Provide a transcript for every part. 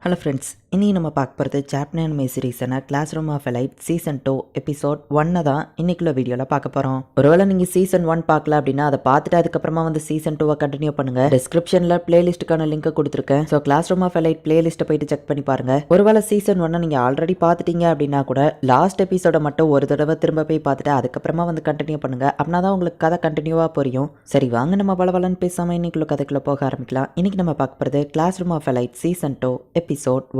Hello friends, இனி நம்ம பார்க்க போகிறது சாப்டர் அனிமே சீரீஸான class room of elite season 2 episode 1 தான் இன்னைக்குள்ள வீடியோவில் பார்க்க போகிறோம். ஒருவேளை நீங்கள் சீசன் 1 பார்க்கல அப்படின்னா அதை பார்த்துட்டு அதுக்கப்புறமா வந்து சீசன் 2 கண்டினியூ பண்ணுங்க. டிஸ்கிரிப்ஷனில் பிளேலிஸ்ட்டுக்கான லிங்க் கொடுத்துருக்கேன். So class room of elite பிளேலிஸ்ட்டை போயிட்டு செக் பண்ணி பாருங்க. ஒருவேளை சீசன் 1 நீங்கள் ஆல்ரெடி பார்த்துட்டீங்க அப்படின்னா கூட லாஸ்ட் எபிசோட மட்டும் ஒரு தடவை திரும்ப போய் பார்த்துட்டு அதுக்கப்புறமா வந்து கண்டினியூ பண்ணுங்க. அப்படின்னா தான் உங்களுக்கு கதை கண்டினியூவாக புரியும். சரி, வாங்க நம்ம பலவலன்னு பேசாமல் இன்னைக்குள்ள கதைக்குள்ளே போக ஆரம்பிக்கலாம். இன்னைக்கு நம்ம பார்க்க போகிறது class room of elite season 2 episode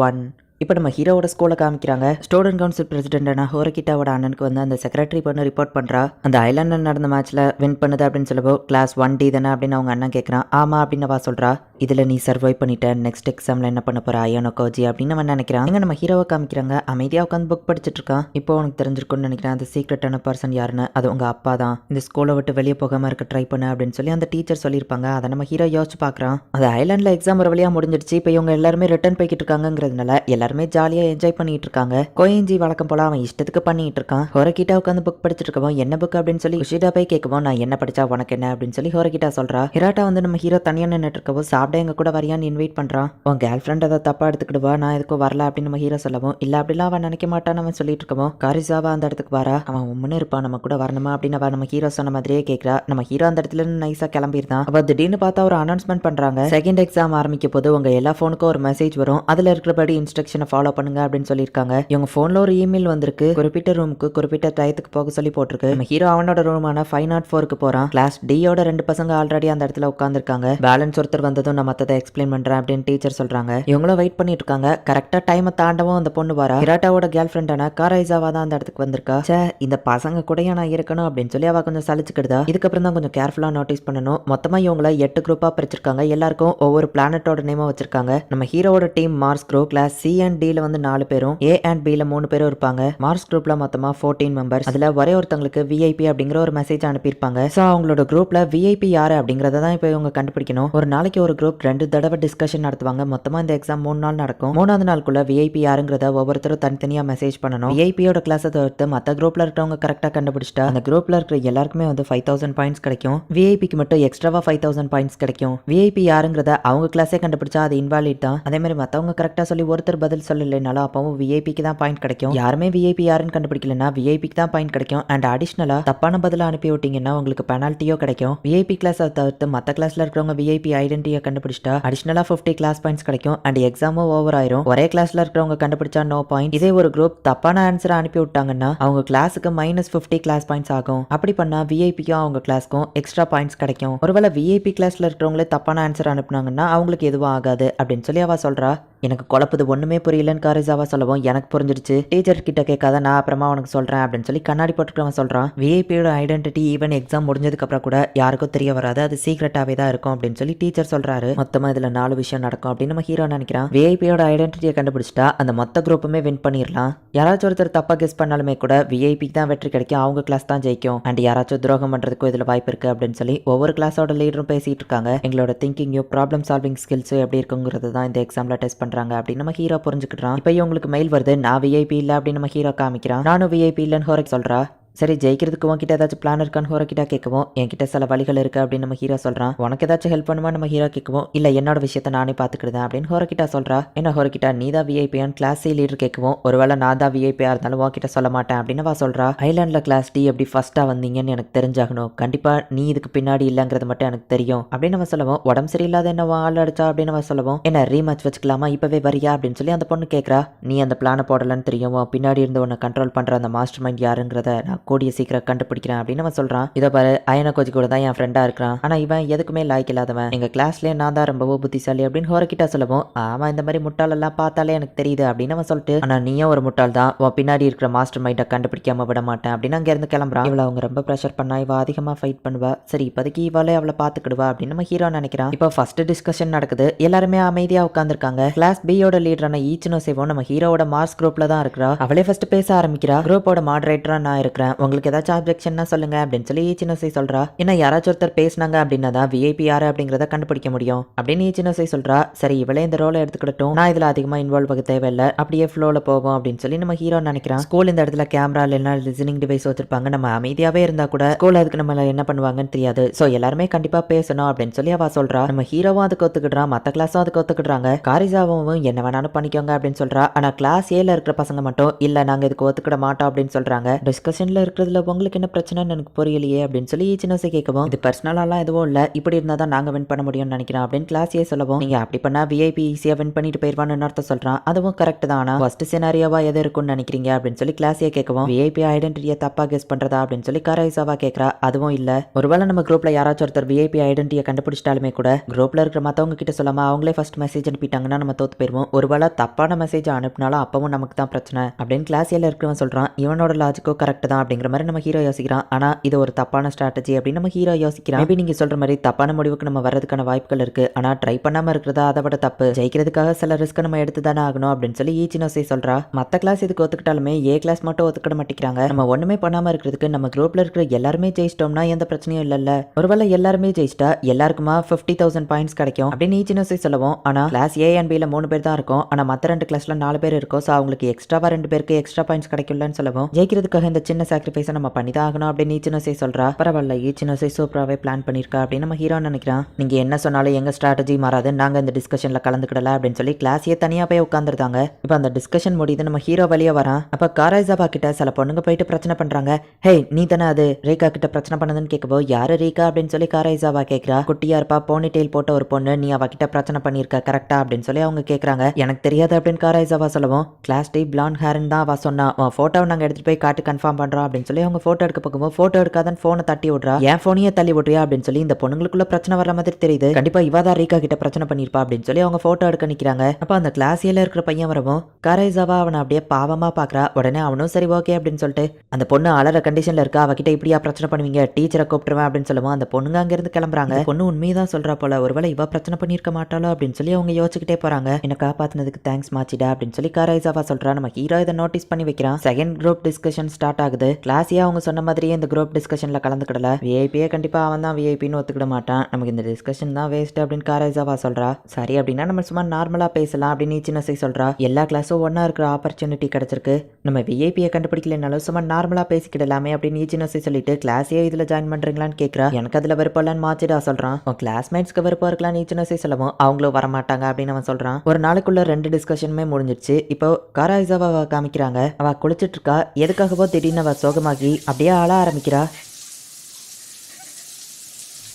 1. இப்போ நம்ம ஹீரோவோட ஸ்கூலை காமிக்கிறாங்க. ஸ்டூடெண்ட் கவுன்சில் பிரசிடென்டான ஹோரகிட்டாவோட அண்ணனுக்கு வந்து அந்த செக்ரட்டரி பண்ண ரிப்போர்ட் பண்ணுறா. அந்த ஐலாண்டில் நடந்த மேட்ச்சில் வின் பண்ணுது அப்படின்னு சொல்லப்போ கிளாஸ் 1D தானே அப்படின்னு அவங்க அண்ணன் கேட்குறான். ஆமாம் அப்படின்னு வா சொல்கிறா. இதில் நீ சர்வை பண்ணிட்ட, நெக்ஸ்ட் எக்ஸாமில் என்ன பண்ண போகிற ஐயனோ கோஜி அப்படின்னு அவன் நினைக்கிறான். இங்கே நம்ம ஹீரோவை காமிக்கிறாங்க. அமைதியாக உட்காந்து புக் படிச்சுட்டு இருக்கான். இப்போ உனக்கு தெரிஞ்சிருக்கும்னு நினைக்கிறேன் அந்த சீக்ரெட்டான பர்சன் யாருன்னு. அது உங்கள் அப்பா தான். இந்த ஸ்கூலை விட்டு வெளியே போகாமல் இருக்க ட்ரை பண்ணு அப்படின்னு சொல்லி அந்த டீச்சர் சொல்லியிருப்பாங்க. அதை நம்ம ஹீரோ யோசிச்சு பார்க்குறான். அது ஐலாண்டில் எக்ஸாம் ஒரு வழியாக முடிஞ்சிடுச்சு. இப்போ இவங்க எல்லாருமே ரிட்டர்ன் போய்கிட்டு இருக்காங்கிறதுனால எல்லாருமே ஜாலியாக என்ஜாய் பண்ணிட்டு இருக்காங்க. கோயஞ்சி வழக்கம் போல அவன் இஷ்டத்துக்கு பண்ணிட்டு இருக்கான். ஹோரகிட்டா உட்காந்து புக் படிச்சுட்டு இருக்கவும் என்ன புக் அப்படின்னு சொல்லி குஷிடா போய் கேட்கவும் நான் என்ன படிச்சா உனக்கு என்ன அப்படின்னு சொல்லி ஹோரகிட்டா சொல்றா. ஹிராட்டா வந்து நம்ம ஹீரோ தனியா நின்றுட்டு இருக்கவும் சாப்பிட எங்க கூட வரியான்னு இன்வைட் பண்றான். உன் கேர்ள் ஃப்ரெண்ட் அதை தப்பா எடுத்துக்கிடுவா, நான் எதுக்கும் வரல அப்படின்னு நம்ம ஹீரோ சொல்லவும் இல்ல அப்படிலாம் அவன் நினைக்க மாட்டான்னு அவன் சொல்லிட்டு இருக்கவும் காரிசாவா அந்த இடத்துக்கு வரா. அவன் உண்மைன்னு இருப்பான், நம்ம கூட வரணுமா அப்படின்னு அவன் நம்ம ஹீரோ சொன்ன மாதிரியே கேட்கிறா. நம்ம ஹீரோ அந்த இடத்துல நைஸா கிளம்பிருந்தான். அவ திடீர்னு பார்த்தா ஒரு அனௌன்ஸ்மெண்ட் பண்றாங்க. செகண்ட் எக்ஸாம் ஆரம்பிக்க போது உங்க எல்லா போனுக்கும் ஒரு மெசேஜ் வரும். அதுல இருக்கிறபடி இன்ஸ்ட்ரக்ஷனை ஃபாலோ பண்ணுங்க அப்படின்னு சொல்லியிருக்காங்க. இவங்க போன்ல ஒரு இமெயில் வந்திருக்கு. குறிப்பிட்ட ரூமுக்கு குறிப்பிட்ட டயத்துக்கு போக சொல்லி போட்டிருக்கு. நம்ம ஹீரோ அவனோட ரூமான 504க்கு போறான். கிளாஸ் டியோட 2 பசங்க ஆல்ரெடி அந்த இடத்துல உட்காந்துருக்காங்க. பேலன்ஸ் ஒருத்தர் வந்ததும் நான் மத்ததை எக்ஸ்பிளைன் பண்றேன் அப்படின்னு டீச்சர் சொல்றாங்க. இவங்களும் வெயிட் பண்ணிட்டு இருக்காங்க. கரெக்டா டைமை தாண்டவும் அந்த பொண்ணு வரா. ஹிராட்டாவோட கேர்ள் ஃப்ரெண்டான காரைசாவா தான் அந்த இடத்துக்கு வந்திருக்கா. சே, இந்த பசங்க கூட நான் இருக்கணும் அப்படின்னு சொல்லி அவ கொஞ்சம் சலிச்சுக்கிடுதா. இதுக்கப்புறம் தான் கொஞ்சம் கேர்ஃபுல்லா நோட்டீஸ் பண்ணணும். மொத்தமா இவங்கள 8 குரூப்பா பிரிச்சிருக்காங்க. எல்லாருக்கும் ஒவ்வொரு பிளானட்டோட நேமா வச்சிருக்காங்க. நம்ம ஹீரோவோட team Mars group. Class C and டில வந்து 4 பேரும், ஏ அண்ட் பில 3 பேரும் இருப்பாங்க. மார்ஸ் குரூப்ல மொத்தமா 14 மெம்பர்ஸ். அதுல ஒரே ஒருத்தங்களுக்கு விஐபி அப்படிங்கிற ஒரு மெசேஜ் அனுப்பியிருப்பாங்க. சோ அவங்களோட குரூப்ல விஐபி யாரு அப்படிங்கறத தான் இப்போ இவங்க கண்டுபிடிக்கணும். ஒரு நாளைக்கு ஒரு குரூப் 2 தடவை டிஸ்கஷன் நடத்துவாங்க. மொத்தமா இந்த எக்ஸாம் 3 நாள் நடக்கும். 3வது நாளுக்குள்ள விஐபி யாருங்கிறத ஒவ்வொருத்தரும் தனித்தனியா மெசேஜ் பண்ணணும். விஐபியோட கிளாஸை தவிர்த்து மத்த குரூப்ல இருக்கவங்க கரெக்டா கண்டுபிடிச்சிட்டா அந்த குரூப்ல இருக்கிற எல்லாருக்குமே வந்து 5000 பாயிண்ட்ஸ் கிடைக்கும். விஐபிக்கு மட்டும் எக்ஸ்ட்ராவா 5000 பாயிண்ட்ஸ் கிடைக்கும். விஐபி யாருங்கிறத அவங்க கிளாஸே கண்டுபிடிச்சா அது இன்வாலிட் தான். அதே மாதிரி மத்தவங்க கரெக்டா சொல்லி ஒருத்தர் பதில் சொல்லலைனாலும் அப்பவும் விஐபிக்கு தான் பாயிண்ட் கிடைக்கும். யாருமே விஐபி யாருன்னு கண்டுபிடிக்கலன்னா விஐபிக்கு தான் பாயிண்ட் கிடைக்கும். அண்ட் அடிஷனலா தப்பான பதில அனுப்பி விட்டீங்கன்னா உங்களுக்கு பெனால்ட்டியோ கிடைக்கும். விஐபி கிளாஸ் தவிர்த்து மத்த கிளாஸ்ல இருக்கிறவங்க விஐபி ஐடென்டிட்டியை கண்டுபிடிச்சிட்டா அடிஷனலா 50 கிளாஸ் பாயிண்ட்ஸ் கிடைக்கும். அண்ட் எக்ஸாமும் ஓவர் ஆயிரும். ஒரே கிளாஸ்ல இருக்கிறவங்க கண்டுபிடிச்சா நோ பாயிண்ட். இதே ஒரு குரூப் தப்பான ஆன்சரை அனுப்பி விட்டாங்கன்னா அவங்க கிளாஸுக்கு -50 கிளாஸ் பாயிண்ட்ஸ் ஆகும். அப்படி பண்ணா விஐபிக்கும் அவங்க கிளாஸ்க்கும் எக்ஸ்ட்ரா பாயிண்ட்ஸ் கிடைக்கும். ஒருவேளை விஐபி கிளாஸ்ல இருக்கிறவங்களே தப்பான ஆன்சர் அனுப்புனாங்கன்னா அவங்களுக்கு எதுவும் ஆகாது அப்படின்னு சொல்லி அவ சொல்றா. எனக்கு குழப்பது ஒண்ணுமே புரியலன்னு காரிசாவா சொல்லவும் எனக்கு புரிஞ்சிருச்சு. டீச்சர் கிட்ட கேட்காத, நான் அப்புறமா உனக்கு சொல்றேன் அப்படின்னு சொல்லி கண்ணாடி போட்டுக்கிறவன் சொல்றான். விஐபியோட ஐடென்டிட்டி ஈவன் எக்ஸாம் முடிஞ்சதுக்கு அப்புறம் கூட யாருக்கும் தெரிய வராது, அது சீக்ரெட்டாவே தான் இருக்கும் அப்படின்னு சொல்லி டீச்சர் சொல்றாரு. மொத்தமா இதுல 4 விஷயம் நடக்கும் அப்படின்னு நம்ம ஹீரோ நினைக்கிறான். விஐபியோட ஐடென்டிட்டியை கண்டுபிடிச்சிட்டா அந்த மொத்த குரூப்புமே வின் பண்ணிடலாம். யாராச்சும் ஒருத்தர் தப்பா கெஸ் பண்ணாலுமே கூட விஐபிக்கு தான் வெற்றி கிடைக்கும், அவங்க கிளாஸ் தான் ஜெயிக்கும். அண்ட் யாராச்சும் துரோகம் பண்றதுக்கும் இதுல வாய்ப்பு இருக்கு அப்படின்னு சொல்லி ஒவ்வொரு கிளாஸோட லீடரும் பேசிட்டு இருக்காங்க. எங்களோட திங்கிங்கும் ப்ராப்ளம் சால்விங் ஸ்கில்ஸும் எப்படி இருக்குங்கிறது தான் இந்த எக்ஸாம்ல டெஸ்ட் பண்றாங்க அப்படின்னு நம்ம ஹீரோ புரிஞ்சுக்கிட்டான். இப்போ உங்களுக்கு மெயில் வருது, நான் விஐபி இல்ல அப்படின்னு நம்ம ஹீரோ காமிக்கிறான். நானும் விஐபி இல்லன்னு ஹோரக் சொல்றா. சரி, ஜெயிக்கிறதுக்கு உன்கிட்ட ஏதாச்சும் பிளான் இருக்கான்னு ஹோரகிட்டா கேட்கவும் என்கிட்ட சில வழிகள் இருக்கு அப்படின்னு நம்ம ஹீரோ சொல்றான். உனக்கு ஏதாச்சும் ஹெல்ப் பண்ணுமா நம்ம ஹீரோ கேட்கவும் இல்ல என்னோட விஷயத்த நானே பாத்துக்கிட்டேன் அப்படின்னு ஹோரகிட்டா சொல்றா. என்ன ஹோரகிட்டா நீ தான் விஐபியான்னு கிளாஸ் சி லீடர் கேட்கவும் ஒருவேளை நான் தான் விஐபியா இருந்தாலும் உன்கிட்ட சொல்ல மாட்டேன் அப்படின்னு வா சொல்றா. ஐலாண்ட்ல கிளாஸ் டி எப்படி ஃபர்ஸ்டா வந்தீங்கன்னு எனக்கு தெரிஞ்சாகணும். கண்டிப்பா நீ இதுக்கு பின்னாடி இல்லங்கிறது மட்டும் எனக்கு தெரியும் அப்படின்னு நம்ம சொல்லவும் உடம்பு சரியில்லாத என்ன ஆள் அடிச்சா அப்படின்னு நம்ம சொல்லவும் என்ன ரீமேட்ச் வச்சுக்கலாமா, இப்பவே வரியா அப்படின்னு சொல்லி அந்த பொண்ணு கேட்கறா. நீ அந்த பிளானை போடலன்னு தெரியும், பின்னாடி இருந்து உன்னை கண்ட்ரோல் பண்ற அந்த மாஸ்டர் மைண்ட் யாருங்கிறத நான் கூடிய சீக்கிரம் கண்டுபிடிக்கிறேன் அப்படின்னு அவன் சொல்றான். இதோ பாரு, அயன கோஜி கூட தான் என் ஃப்ரெண்டா இருக்கிறான். ஆனா இவன் எதுக்குமே லாய்க்கு இல்லாதவன். எங்க கிளாஸ்லயே நான் தான் ரொம்பவோ புத்திசாலி அப்படின்னு ஹோரகிட்டா சொல்லவும் ஆமா இந்த மாதிரி முட்டாள் எல்லாம் பார்த்தாலே எனக்கு தெரியுது அப்படின்னு அவன் சொல்லிட்டு ஆனா நீயும் ஒரு முட்டாள் தான், உன் பின்னாடி இருக்கிற மாஸ்டர் மைண்டை கண்டுபிடிக்காம விட மாட்டேன் அப்படின்னு அங்க இருந்து கிளம்புறான். இவளை அவங்க ரொம்ப ப்ரெஷர் பண்ணா இவ அதிகமா ஃபைட் பண்ணுவா. சரி, இப்போதைக்கு இவளே அவளை பாத்துக்கிடுவா அப்படின்னு நம்ம ஹீரோ நினைக்கிறான். இப்போ ஃபர்ஸ்ட் டிஸ்கஷன் நடக்குது. எல்லாருமே அமைதியா உட்காந்துருக்காங்க. கிளாஸ் பியோட லீடரான ஈச்சினோ சேவோ நம்ம ஹீரோவோட மார்ஸ் குரூப்ல தான் இருக்கிறா. அவளே ஃபர்ஸ்ட் பேச ஆரம்பிக்கிறா. குரூப்போட மாடரேட்டரா நான் இருக்கிறேன். உங்களுக்கு ஏதாச்சும் ஆப்ஜெக்ஷன்னா சொல்லுங்க அப்படின்னு சொல்லி ஈச்சினோசை சொல்றா. ஏன்னா யாராச்சும் ஒருத்தர் பேசினாங்க அப்படின்னா தான் விஐபி யாரு அப்படிங்கறத கண்டுபிடிக்க முடியும் அப்படின்னு ஈச்சினோசை சொல்றா. சரி இவளே இந்த ரோலை எடுத்துக்கிட்டோம், நான் இதுல அதிகமா இன்வால்வ் ஆக தேவையில்லை, அப்படியே ஃப்ளோல போவோம் அப்படின்னு சொல்லி நம்ம ஹீரோ நினைக்கிறான். ஸ்கூல் இந்த இடத்துல கேமரா இல்லைன்னா லிசனிங் டிவைஸ் வச்சிருப்பாங்க, நம்ம அமைதியாவே இருந்தா கூட ஸ்கூல் அதுக்கு நம்ம என்ன பண்ணுவாங்கன்னு தெரியாது, சோ எல்லாருமே கண்டிப்பா பேசணும் அப்படின்னு சொல்லி அவ சொல்றா. நம்ம ஹீரோவும் அதுக்கு ஒத்துக்கிடுறான், மத்த கிளாஸும் அதுக்கு ஒத்துக்கிடுறாங்க. காரிசாவும் என்ன வேணாலும் பண்ணிக்கோங்க அப்படின்னு சொல்றா. ஆனா கிளாஸ் ஏல இருக்கிற பசங்க மட்டும் இல்ல நாங்க இதுக்கு ஒத்துக்கிட மாட்டோம் அப்படின்னு சொல்றாங்க. டிஸ்கஷன்ல இருக்கிறதுல உங்களுக்கு என்ன பிரச்சனைன்னு எனக்கு புரியலையே அப்படின்னு சொல்லி ஈச்சினோசை கேட்கவும், இது பர்சனலாலாம் எதுவும் இல்ல, இப்படி இருந்தா தான் நாங்க வின் பண்ண முடியும்னு நினைக்கிறேன் அப்படின்னு கிளாஸே சொல்லவும், நீங்க அப்படி பண்ணா விஐபி ஈஸியா வின் பண்ணிட்டு போயிருவான்னு அர்த்தம் சொல்றான். அதுவும் கரெக்ட் தான், ஆனா ஃபர்ஸ்ட் சினாரியோவா எது இருக்கும்னு நினைக்கிறீங்க அப்படின்னு சொல்லி கிளாஸே கேட்கவும், விஐபி ஐடென்டிட்டியை தப்பா கெஸ் பண்றதா அப்படின்னு சொல்லி காரைசாவா கேட்கறா. அதுவும் இல்ல, ஒருவேளை நம்ம குரூப்ல யாராச்சும் ஒருத்தர் விஐபி ஐடென்டிட்டியை கண்டுபிடிச்சிட்டாலுமே கூட குரூப்ல இருக்கிற மத்தவங்க கிட்ட சொல்லாம அவங்களே ஃபர்ஸ்ட் மெசேஜ் அனுப்பிட்டாங்கன்னா நம்ம தோத்து போயிருவோம், ஒருவேளை தப்பான மெசேஜ் அனுப்பினாலும் அப்பவும் நமக்கு தான் பிரச்சனை அப்படின்னு கிளாஸ்ல இருக்கிறவன் சொல்றான். இவனோட லாஜிக்கோ கரெக்ட் தான் அப்படிங்கிற மாதிரி நம்ம ஹீரோ யோசிக்கிறான். ஆனா இது ஒரு தப்பான ஸ்ட்ராட்டஜி அப்படின்னு நம்ம ஹீரோ யோசிக்கிறான். மேபி நீங்க சொல்ற மாதிரி தப்பான முடிவுக்கு நம்ம வர்றதுக்கான வாய்ப்புகள் இருக்கு, ஆனா ட்ரை பண்ணாம இருக்கிறதா அதை விட தப்பு, ஜெயிக்கிறதுக்காக சில ரிஸ்க் நம்ம எடுத்து தானே ஆகணும் அப்படின்னு சொல்லி ஈச்சினோசை சொல்றா. மத்த கிளாஸ் இதுக்கு ஒத்துக்கிட்டாலுமே ஏ கிளாஸ் மட்டும் ஒத்துக்கிட மாட்டேங்கிறாங்க. நம்ம ஒண்ணுமே பண்ணாம இருக்கிறதுக்கு நம்ம குரூப்ல இருக்கிற எல்லாருமே ஜெயிச்சிட்டோம்னா எந்த பிரச்சனையும் இல்லல்ல, ஒருவேளை எல்லாருமே ஜெயிச்சிட்டா எல்லாருக்குமா 50,000 பாயிண்ட்ஸ் கிடைக்கும் அப்படின்னு ஈச்சினோசை சொல்லவும், ஆனா கிளாஸ் ஏ அண்ட் பில 3 பேர் தான் இருக்கும், ஆனா மத்த 2 கிளாஸ்ல 4 பேர் இருக்கும், சோ அவங்களுக்கு எக்ஸ்ட்ராவா 2 பேருக்கு எக்ஸ்ட்ரா பாயிண்ட்ஸ் கிடைக்கும்லன்னு சொல்லவும், ஜெயிக்கிறதுக்காக இந்த சின்ன சாக்ரிஃபைஸை நம்ம பண்ணிதான் ஆகணும் அப்படின்னு ஈச்சினோசை சொல்றா. பரவாயில்ல, ஈச்சினோசை சூப்பராகவே பிளான் பண்ணிருக்கா அப்படின்னு நம்ம ஹீரோ நினைக்கிறான். நீங்க என்ன சொன்னாலும் எங்க ஸ்ட்ராட்டஜி மாறாது, நாங்க இந்த டிஸ்கஷன்ல கலந்துக்கிடல அப்படின்னு சொல்லி கிளாஸே தனியா போய் உட்காந்துருந்தாங்க. இப்போ அந்த டிஸ்கஷன் முடியுது, நம்ம ஹீரோ வெளியே வரான். அப்ப காரைசாவா கிட்ட சில பொண்ணுங்க போயிட்டு பிரச்சனை பண்றாங்க. ஹே நீ தானே அது ரேகா கிட்ட பிரச்சனை பண்ணதுன்னு கேட்கவோ, யாரு ரேகா அப்படின்னு சொல்லி காரைசாவா கேட்கிறா. குட்டியா இருப்பா, போனி டெயில் போட்ட ஒரு பொண்ணு, நீ அவகிட்ட பிரச்சனை பண்ணிருக்க கரெக்டா அப்படின்னு சொல்லி அவங்க கேட்கறாங்க. எனக்கு தெரியாது அப்படின்னு காரைசாவா சொல்லவும், கிளாஸ் டே பிளாண்ட் ஹேர்ன்னு தான் அவ சொன்னா, போட்டோவை நாங்க எடுத்துட்டு போய் காட்டு கன்ஃபார்ம் பண்றோம் அப்படின்னு சொல்லி அவங்க போட்டோ எடுக்க போகும்போது போட்டோ எடுக்காதன்னு போனை தட்டி விடுறா. என் போனையே தள்ளி விடுறியா அப்படின்னு சொல்லி இந்த பொண்ணுங்களுக்குள்ள பிரச்சனை வர மாதிரி தெரியுது, கண்டிப்பா இவாதான் ரீகா கிட்ட பிரச்சனை பண்ணிருப்பா அப்படின்னு சொல்லி அவங்க போட்டோ எடுக்க நிக்கிறாங்க. அப்ப அந்த கிளாஸ்ல இருக்கிற பையன் வரவும் காரைசாவா அவனை அப்படியே பாவமா பாக்குறா. உடனே அவனும் சரி ஓகே அப்படின்னு சொல்லிட்டு, அந்த பொண்ணு அலற கண்டிஷன்ல இருக்கா, அவகிட்ட இப்படியா பிரச்சனை பண்ணுவீங்க, டீச்சரை கூப்பிட்டுருவேன் அப்படின்னு சொல்லுவோம். அந்த பொண்ணுங்க அங்க இருந்து கிளம்புறாங்க. பொண்ணு உண்மைதான் சொல்றா போல, ஒருவேளை இவ பிரச்சனை பண்ணிருக்க மாட்டாளோ அப்படின்னு சொல்லி அவங்க யோசிச்சுக்கிட்டே போறாங்க. என்ன காப்பாத்தினதுக்கு தேங்க்ஸ் மாச்சிடா அப்படின்னு சொல்லி காரைசாவா சொல்றா. நம்ம ஹீரோ இதை நோட்டீஸ் பண்ணி வைக்கிறான். செகண்ட் குரூப் டிஸ்கஷன் ஸ்டார்ட் ஆகுது. கிளாஸியா அவங்க சொன்ன மாதிரியே இந்த குரூப் டிஸ்கஷன்ல கலந்துக்கிடல. விஐபியே கண்டிப்பா அவன் தான் விஐபின்னு ஒத்துக்கிட மாட்டான், நமக்கு இந்த டிஸ்கஷன் தான் வேஸ்ட் அப்படின்னு காரைசாவா சொல்றா. சரி அப்படின்னா நம்ம சும்மா நார்மலா பேசலாம் அப்படின்னு ஈச்சினோசை சொல்றா. எல்லா கிளாஸும் ஒன்னா இருக்கிற ஆப்பர்ச்சுனிட்டி கிடைச்சிருக்கு, நம்ம விஐபியை கண்டுபிடிக்கலனாலும் சும்மா நார்மலா பேசிக்கிடலாமே அப்படின்னு ஈச்சினோசை சொல்லிட்டு கிளாஸே இதுல ஜாயின் பண்றீங்களான்னு கேட்கறா. எனக்கு அதுல விருப்பம்லன்னு மாச்சிடா சொல்றான். கிளாஸ்மேட்ஸ்க்கு விருப்பம் இருக்கலாம்னு ஈச்சினோசை சொல்லவும் அவங்களும் வரமாட்டாங்க அப்படின்னு அவன் சொல்றான். ஒரு நாளைக்குள்ள 2 டிஸ்கஷனுமே முடிஞ்சிருச்சு. இப்போ காரைசாவா காமிக்கிறாங்க. அவ குளிச்சிட்டு இருக்கா, எதுக்காகவோ திடீர்னு அவ சோகமாகி அப்படியே ஆள ஆரம்பிக்கிறா.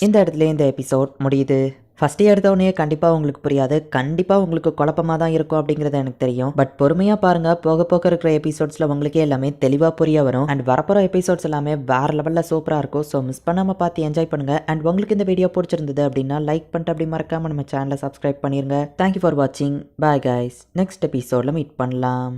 இந்த இடத்துல இந்த எபிசோட் முடியுது. ஃபஸ்ட்டு எடுத்தவொடனே கண்டிப்பாக உங்களுக்கு புரியாது, கண்டிப்பாக உங்களுக்கு குழப்பமாக தான் இருக்கும் அப்படிங்கிறது எனக்கு தெரியும். பட் பொறுமையாக பாருங்கள், போக போக இருக்கிற எபிசோட்ஸில் உங்களுக்கே எல்லாமே தெளிவாக புரிய வரும். அண்ட் வரப்போகிற எபிசோட்ஸ் எல்லாமே வேறு லெவலில் சூப்பராக இருக்கும். ஸோ மிஸ் பண்ணாமல் பார்த்து என்ஜாய் பண்ணுங்கள். அண்ட் உங்களுக்கு இந்த வீடியோ பிடிச்சிருந்தது அப்படின்னா லைக் பண்ணிட்டு அப்படி மறக்காமல் நம்ம சேனலை சப்ஸ்கிரைப் பண்ணிடுங்க. தேங்க்யூ ஃபார் வாட்சிங். பாய் கைஸ், நெக்ஸ்ட் எபிசோடில் மீட் பண்ணலாம்.